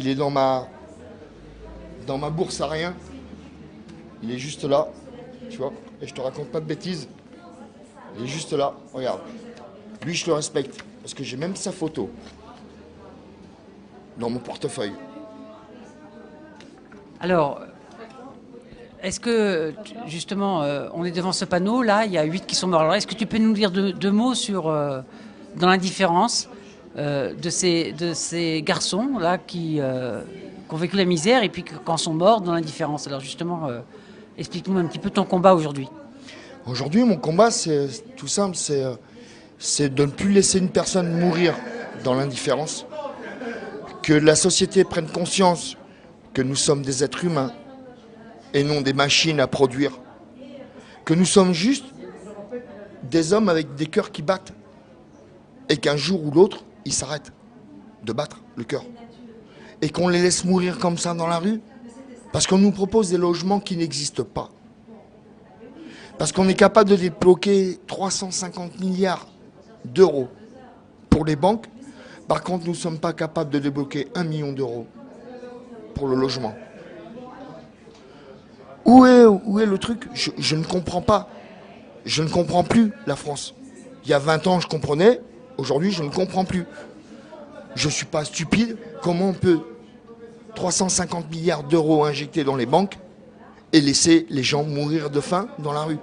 Il est dans ma bourse à rien. Il est juste là, tu vois. Et je te raconte pas de bêtises. Il est juste là, regarde. Lui, je le respecte, parce que j'ai même sa photo dans mon portefeuille. Alors, est-ce que, justement, on est devant ce panneau, là, il y a 8 qui sont morts. Alors, est-ce que tu peux nous dire deux mots sur, dans l'indifférence de ces garçons, là, qui ont vécu la misère et puis quand sont morts dans l'indifférence? Alors, justement, explique-nous un petit peu ton combat aujourd'hui. Aujourd'hui, mon combat, c'est tout simple, c'est de ne plus laisser une personne mourir dans l'indifférence. Que la société prenne conscience que nous sommes des êtres humains et non des machines à produire. Que nous sommes juste des hommes avec des cœurs qui battent. Et qu'un jour ou l'autre, ils s'arrêtent de battre le cœur. Et qu'on les laisse mourir comme ça dans la rue parce qu'on nous propose des logements qui n'existent pas. Parce qu'on est capable de débloquer 350 milliards d'euros pour les banques. Par contre, nous ne sommes pas capables de débloquer 1 million d'euros pour le logement. Où est le truc? Je ne comprends pas. Je ne comprends plus la France. Il y a 20 ans, je comprenais. Aujourd'hui, je ne comprends plus. Je ne suis pas stupide. Comment on peut 350 milliards d'euros injectés dans les banques et laisser les gens mourir de faim dans la rue?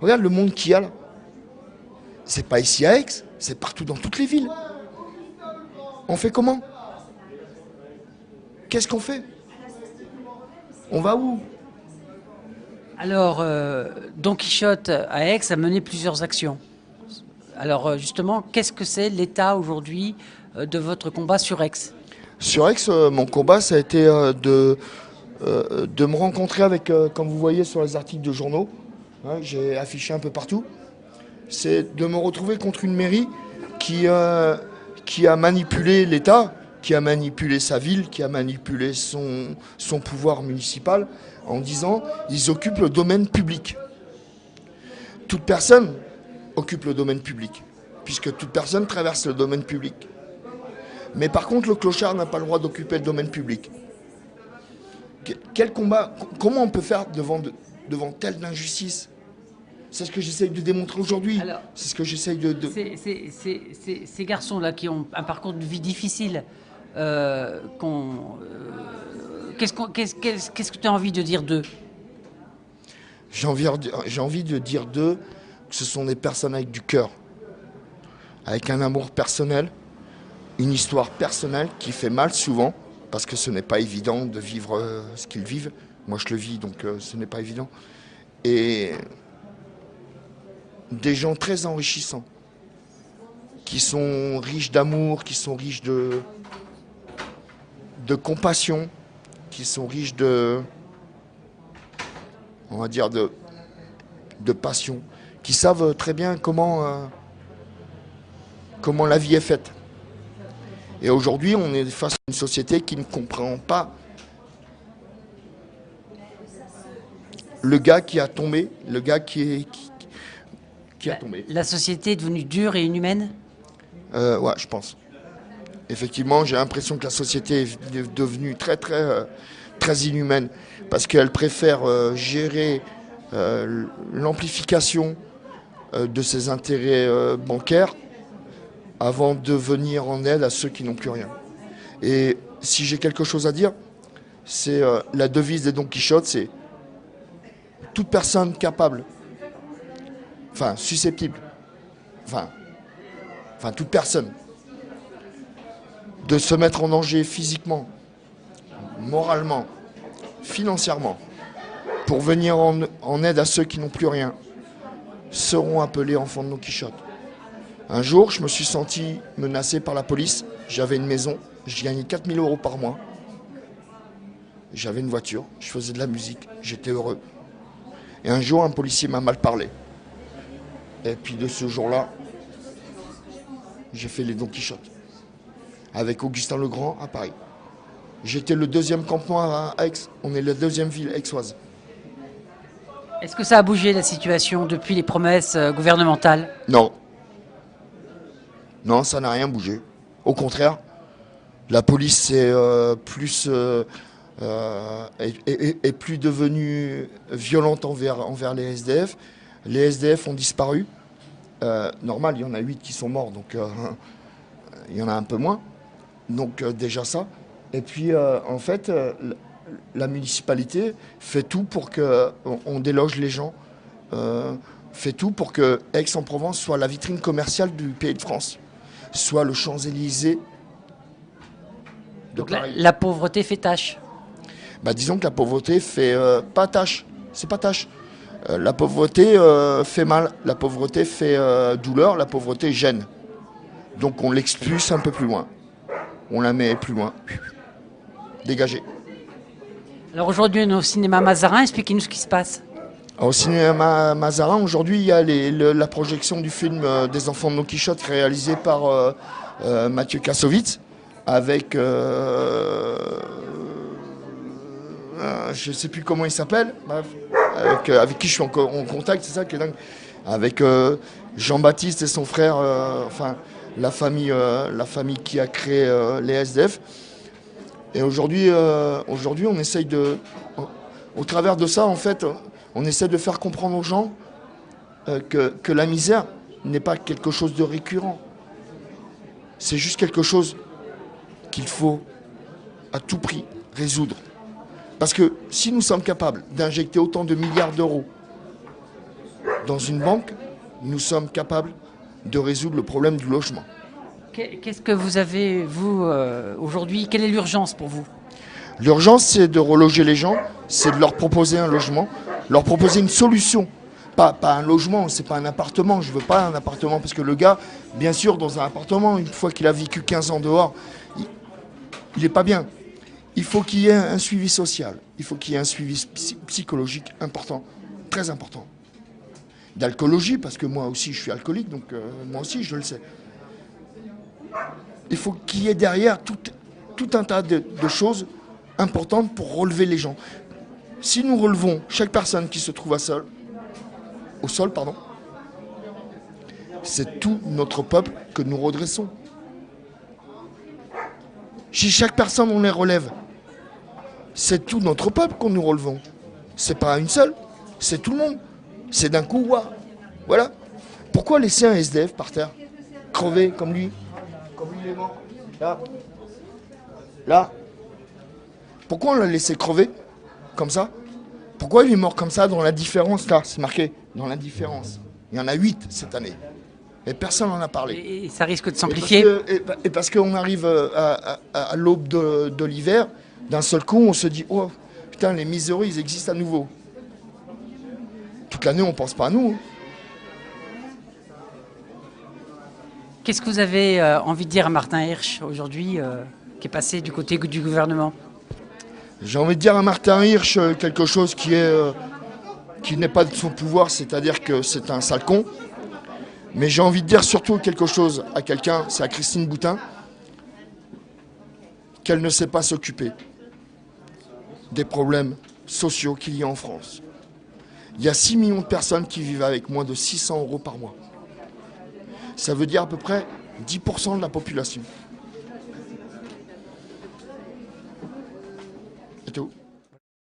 Regarde le monde qu'il y a là. C'est pas ici à Aix, c'est partout dans toutes les villes. On fait comment? Qu'est-ce qu'on fait? On va où? Alors, Don Quichotte à Aix a mené plusieurs actions. Alors, justement, qu'est-ce que c'est l'état aujourd'hui de votre combat sur Aix? Sur Aix, mon combat, ça a été de me rencontrer avec, comme vous voyez sur les articles de journaux, hein, j'ai affiché un peu partout, c'est de me retrouver contre une mairie qui a manipulé l'État, qui a manipulé sa ville, qui a manipulé son pouvoir municipal en disant ils occupent le domaine public. Toute personne occupe le domaine public, puisque toute personne traverse le domaine public. Mais par contre, le clochard n'a pas le droit d'occuper le domaine public. Quel combat? Comment on peut faire devant telle injustice? C'est ce que j'essaye de démontrer aujourd'hui. C'est ce que j'essaye de... Ces garçons-là qui ont un parcours de vie difficile, qu'est-ce que tu as envie de dire d'eux? J'ai envie de dire d'eux que ce sont des personnes avec du cœur, avec un amour personnel, une histoire personnelle qui fait mal souvent, parce que ce n'est pas évident de vivre ce qu'ils vivent. Moi, je le vis, donc ce n'est pas évident. Et des gens très enrichissants, qui sont riches d'amour, qui sont riches de compassion, qui sont riches on va dire, de passion, qui savent très bien comment la vie est faite. Et aujourd'hui, on est face à une société qui ne comprend pas le gars qui a tombé, le gars qui a tombé. La société est devenue dure et inhumaine? Ouais, je pense. Effectivement, j'ai l'impression que la société est devenue très, très, très inhumaine parce qu'elle préfère gérer l'amplification de ses intérêts bancaires avant de venir en aide à ceux qui n'ont plus rien. Et si j'ai quelque chose à dire, c'est la devise des Don Quichotte, c'est toute personne capable, enfin susceptible, enfin toute personne, de se mettre en danger physiquement, moralement, financièrement, pour venir en aide à ceux qui n'ont plus rien, seront appelés enfants de Don Quichotte. Un jour, je me suis senti menacé par la police. J'avais une maison, je gagnais 4 000 euros par mois. J'avais une voiture, je faisais de la musique, j'étais heureux. Et un jour, un policier m'a mal parlé. Et puis de ce jour-là, j'ai fait les Don Quichotte. Avec Augustin Legrand à Paris. J'étais le deuxième campement à Aix. On est la deuxième ville aixoise. Est-ce que ça a bougé la situation depuis les promesses gouvernementales? Non. Non, ça n'a rien bougé. Au contraire, La police est plus devenue violente envers les SDF. Les SDF ont disparu. Normal, il y en a 8 qui sont morts, donc il y en a un peu moins. Donc déjà ça. Et puis en fait, la municipalité fait tout pour qu'on déloge les gens, fait tout pour que Aix-en-Provence soit la vitrine commerciale du pays de France, soit le Champs-Élysées de Donc Paris. la pauvreté fait tâche. Bah, disons que la pauvreté fait pas tâche, c'est pas tâche. La pauvreté fait mal, la pauvreté fait douleur, la pauvreté gêne. Donc on l'expulse un peu plus loin. On la met plus loin. Dégagé. Alors aujourd'hui, on est au cinéma Mazarin. Expliquez-nous ce qui se passe. Alors, au cinéma Mazarin, aujourd'hui, il y a la projection du film des Enfants de Don Quichotte réalisé par Mathieu Kassovitz avec je ne sais plus comment il s'appelle, avec qui je suis encore en contact, c'est ça qui est dingue. Avec Jean-Baptiste et son frère, enfin la famille qui a créé les SDF. Et aujourd'hui, on essaye au travers de ça, en fait, on essaie de faire comprendre aux gens que la misère n'est pas quelque chose de récurrent. C'est juste quelque chose qu'il faut à tout prix résoudre. Parce que si nous sommes capables d'injecter autant de milliards d'euros dans une banque, nous sommes capables de résoudre le problème du logement. Qu'est-ce que vous avez, vous, aujourd'hui? Quelle est l'urgence pour vous? L'urgence, c'est de reloger les gens, c'est de leur proposer un logement, leur proposer une solution. Pas un logement, c'est pas un appartement. Je veux pas un appartement parce que le gars, bien sûr, dans un appartement, une fois qu'il a vécu 15 ans dehors, il n'est pas bien. Il faut qu'il y ait un suivi social, il faut qu'il y ait un suivi psychologique important, très important. D'alcoolologie, parce que moi aussi je suis alcoolique, donc moi aussi je le sais. Il faut qu'il y ait derrière tout un tas de choses importantes pour relever les gens. Si nous relevons chaque personne qui se trouve au sol, c'est tout notre peuple que nous redressons. Si chaque personne on les relève, c'est tout notre peuple qu'on nous relevons. C'est pas une seule, c'est tout le monde. C'est d'un coup, voilà. Pourquoi laisser un SDF par terre, crever comme lui? Comme lui il est mort. Là. Pourquoi on l'a laissé crever comme ça? Pourquoi il est mort comme ça dans l'indifférence là? C'est marqué dans l'indifférence. Il y en a 8 cette année. Et personne n'en a parlé. Et ça risque de s'amplifier. Et parce qu'on arrive à l'aube de l'hiver, d'un seul coup, on se dit, oh putain, les miséreux, ils existent à nouveau. Toute l'année, on ne pense pas à nous. Qu'est-ce que vous avez envie de dire à Martin Hirsch aujourd'hui, qui est passé du côté du gouvernement? J'ai envie de dire à Martin Hirsch quelque chose qui n'est pas de son pouvoir, c'est-à-dire que c'est un sale con. Mais j'ai envie de dire surtout quelque chose à quelqu'un, c'est à Christine Boutin, qu'elle ne sait pas s'occuper des problèmes sociaux qu'il y a en France. Il y a 6 millions de personnes qui vivent avec moins de 600 € par mois. Ça veut dire à peu près 10% de la population.